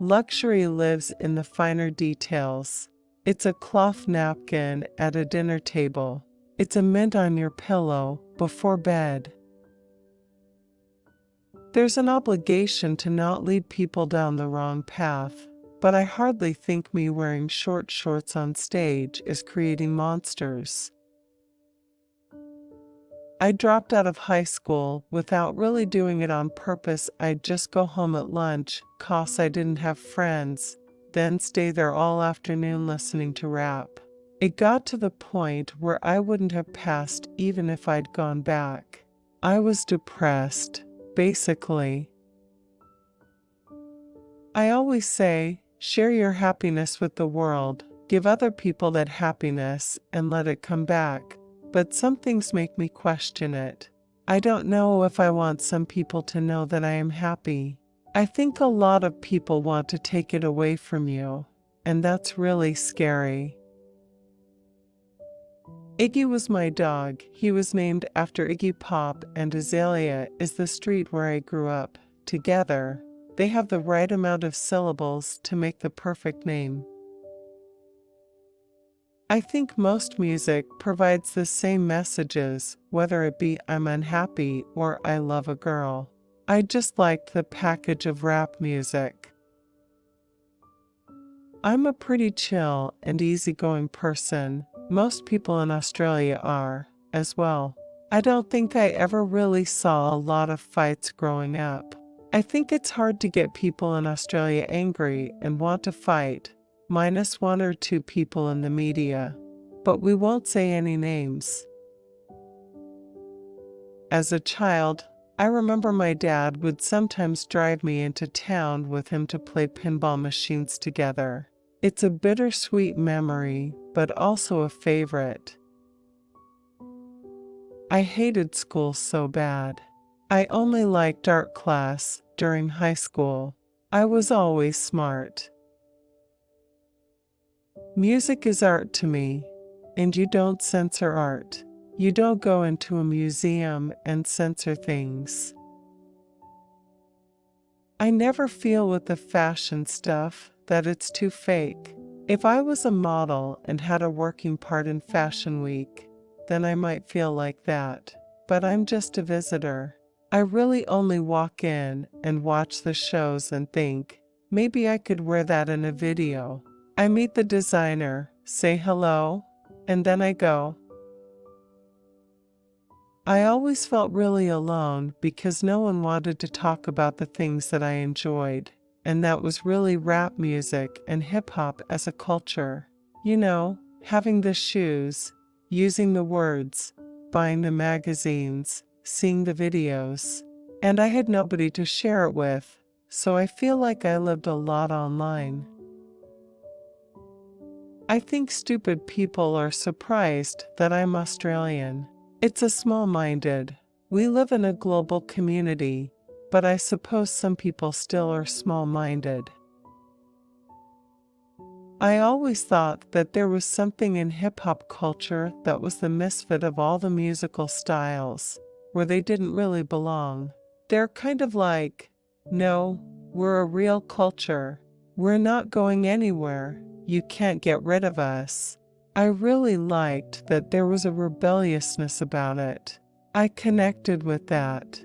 Luxury lives in the finer details. It's a cloth napkin at a dinner table. It's a mint on your pillow before bed. There's an obligation to not lead people down the wrong path, but I hardly think me wearing short shorts on stage is creating monsters. I dropped out of high school without really doing it on purpose. I'd just go home at lunch, 'cause I didn't have friends, then stay there all afternoon listening to rap. It got to the point where I wouldn't have passed even if I'd gone back. I was depressed, basically. I always say, share your happiness with the world, give other people that happiness, and let it come back. But some things make me question it. I don't know if I want some people to know that I am happy. I think a lot of people want to take it away from you, and that's really scary. Iggy was my dog. He was named after Iggy Pop, and Azalea is the street where I grew up. Together, they have the right amount of syllables to make the perfect name. I think most music provides the same messages, whether it be I'm unhappy or I love a girl. I just liked the package of rap music. I'm a pretty chill and easygoing person. Most people in Australia are, as well. I don't think I ever really saw a lot of fights growing up. I think it's hard to get people in Australia angry and want to fight, minus one or two people in the media. But we won't say any names. As a child, I remember my dad would sometimes drive me into town with him to play pinball machines together. It's a bittersweet memory, but also a favorite. I hated school so bad. I only liked art class during high school. I was always smart. Music is art to me, and you don't censor art. You don't go into a museum and censor things. I never feel with the fashion stuff that it's too fake. If I was a model and had a working part in Fashion Week, then I might feel like that. But I'm just a visitor. I really only walk in and watch the shows and think, maybe I could wear that in a video. I meet the designer, say hello, and then I go. I always felt really alone because no one wanted to talk about the things that I enjoyed, and that was really rap music and hip-hop as a culture. You know, having the shoes, using the words, buying the magazines, seeing the videos. And I had nobody to share it with, so I feel like I lived a lot online. I think stupid people are surprised that I'm Australian. It's a small-minded. We live in a global community, but I suppose some people still are small-minded. I always thought that there was something in hip-hop culture that was the misfit of all the musical styles, where they didn't really belong. They're kind of like, no, we're a real culture. We're not going anywhere. You can't get rid of us. I really liked that there was a rebelliousness about it. I connected with that.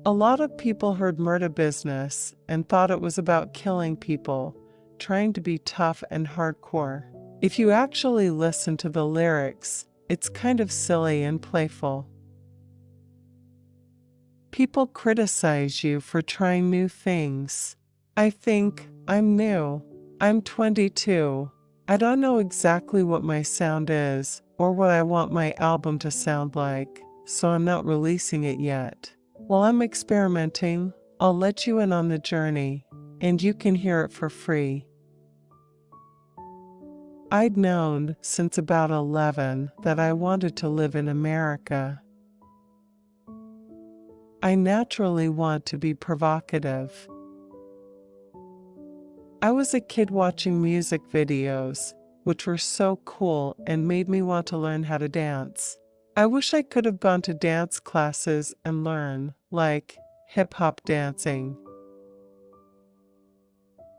A lot of people heard Murder Business and thought it was about killing people, trying to be tough and hardcore. If you actually listen to the lyrics, it's kind of silly and playful. People criticize you for trying new things. I think I'm new. I'm 22. I don't know exactly what my sound is or what I want my album to sound like, so I'm not releasing it yet. While I'm experimenting, I'll let you in on the journey, and you can hear it for free. I'd known since about 11 that I wanted to live in America. I naturally want to be provocative. I was a kid watching music videos, which were so cool and made me want to learn how to dance. I wish I could have gone to dance classes and learn, like, hip-hop dancing.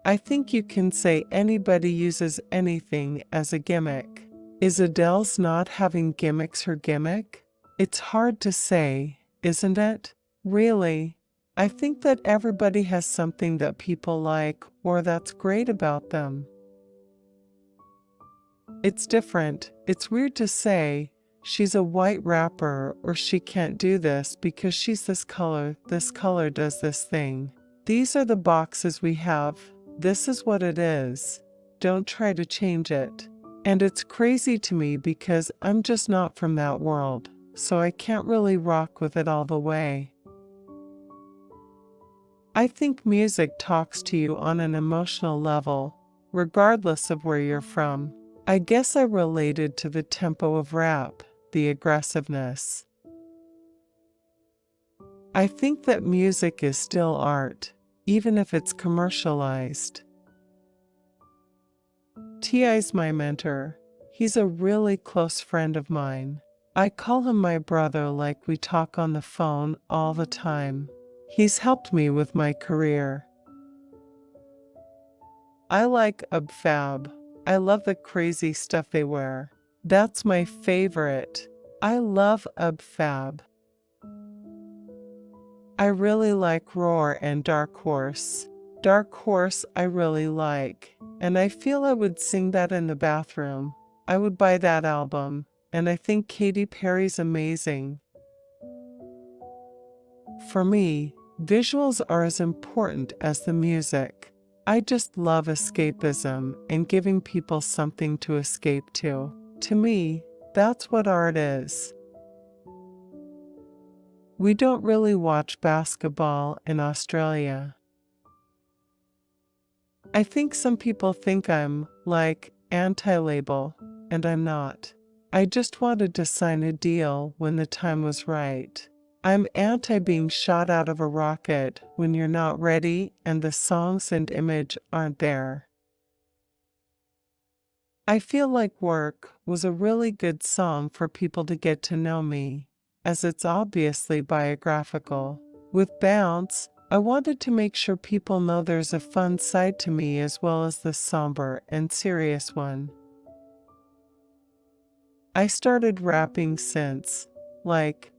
I think you can say anybody uses anything as a gimmick. Is Adele's not having gimmicks her gimmick? It's hard to say, isn't it? Really, I think that everybody has something that people like or that's great about them. It's different. It's weird to say, she's a white rapper or she can't do this because she's this color does this thing. These are the boxes we have. This is what it is. Don't try to change it. And it's crazy to me because I'm just not from that world, so I can't really rock with it all the way. I think music talks to you on an emotional level, regardless of where you're from. I guess I related to the tempo of rap, the aggressiveness. I think that music is still art, even if it's commercialized. T.I.'s my mentor. He's a really close friend of mine. I call him my brother, like we talk on the phone all the time. He's helped me with my career. I like UbFab. I love the crazy stuff they wear. That's my favorite. I love UbFab. I really like Roar and Dark Horse. Dark Horse I really like, and I feel I would sing that in the bathroom. I would buy that album, and I think Katy Perry's amazing. For me, visuals are as important as the music. I just love escapism and giving people something to escape to. To me, that's what art is. We don't really watch basketball in Australia. I think some people think I'm, like, anti-label, and I'm not. I just wanted to sign a deal when the time was right. I'm anti being shot out of a rocket when you're not ready and the songs and image aren't there. I feel like Work was a really good song for people to get to know me, as it's obviously biographical. With Bounce, I wanted to make sure people know there's a fun side to me as well as the somber and serious one. I started rapping since,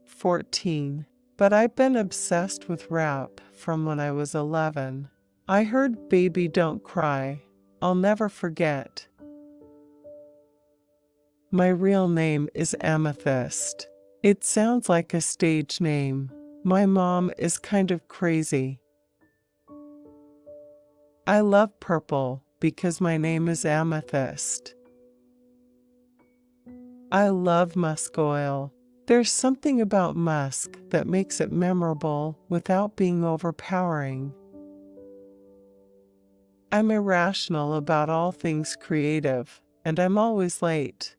14, but I've been obsessed with rap from when I was 11. I heard Baby Don't Cry. I'll never forget. My real name is Amethyst. It sounds like a stage name. My mom is kind of crazy. I love purple because my name is Amethyst. I love musk oil. There's something about musk that makes it memorable without being overpowering. I'm irrational about all things creative, and I'm always late.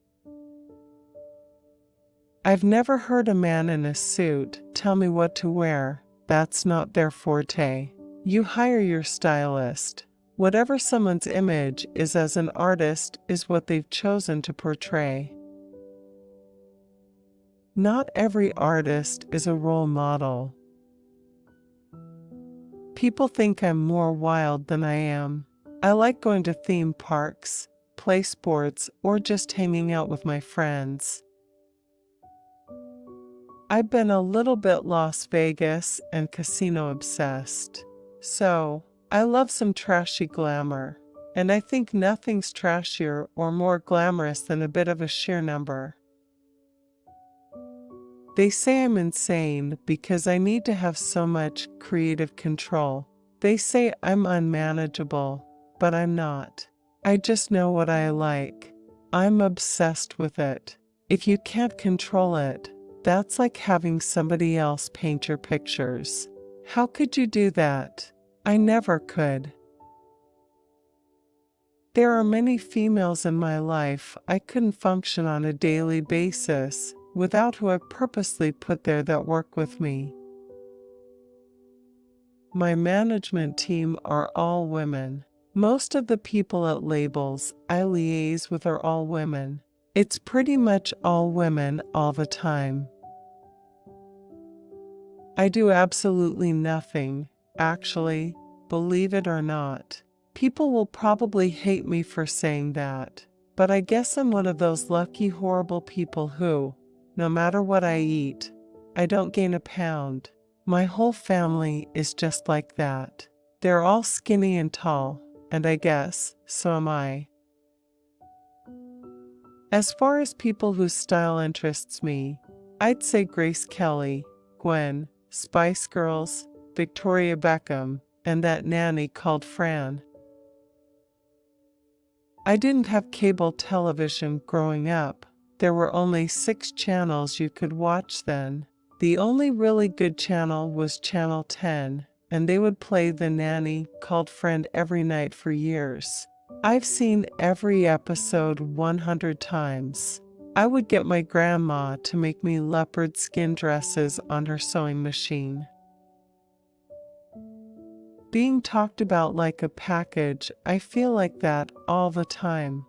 I've never heard a man in a suit tell me what to wear. That's not their forte. You hire your stylist. Whatever someone's image is as an artist is what they've chosen to portray. Not every artist is a role model. People think I'm more wild than I am. I like going to theme parks, play sports, or just hanging out with my friends. I've been a little bit Las Vegas and casino obsessed. So, I love some trashy glamour, and I think nothing's trashier or more glamorous than a bit of a sheer number. They say I'm insane because I need to have so much creative control. They say I'm unmanageable, but I'm not. I just know what I like. I'm obsessed with it. If you can't control it, that's like having somebody else paint your pictures. How could you do that? I never could. There are many females in my life I couldn't function on a daily basis without who I purposely put there that work with me. My management team are all women. Most of the people at labels I liaise with are all women. It's pretty much all women all the time. I do absolutely nothing, actually, believe it or not. People will probably hate me for saying that, but I guess I'm one of those lucky horrible people who, no matter what I eat, I don't gain a pound. My whole family is just like that. They're all skinny and tall, and I guess, so am I. As far as people whose style interests me, I'd say Grace Kelly, Gwen, Spice Girls, Victoria Beckham, and that nanny called Fran. I didn't have cable television growing up. There were only 6 channels you could watch then. The only really good channel was Channel 10, and they would play The Nanny Called Friend every night for years. I've seen every episode 100 times. I would get my grandma to make me leopard skin dresses on her sewing machine. Being talked about like a package, I feel like that all the time.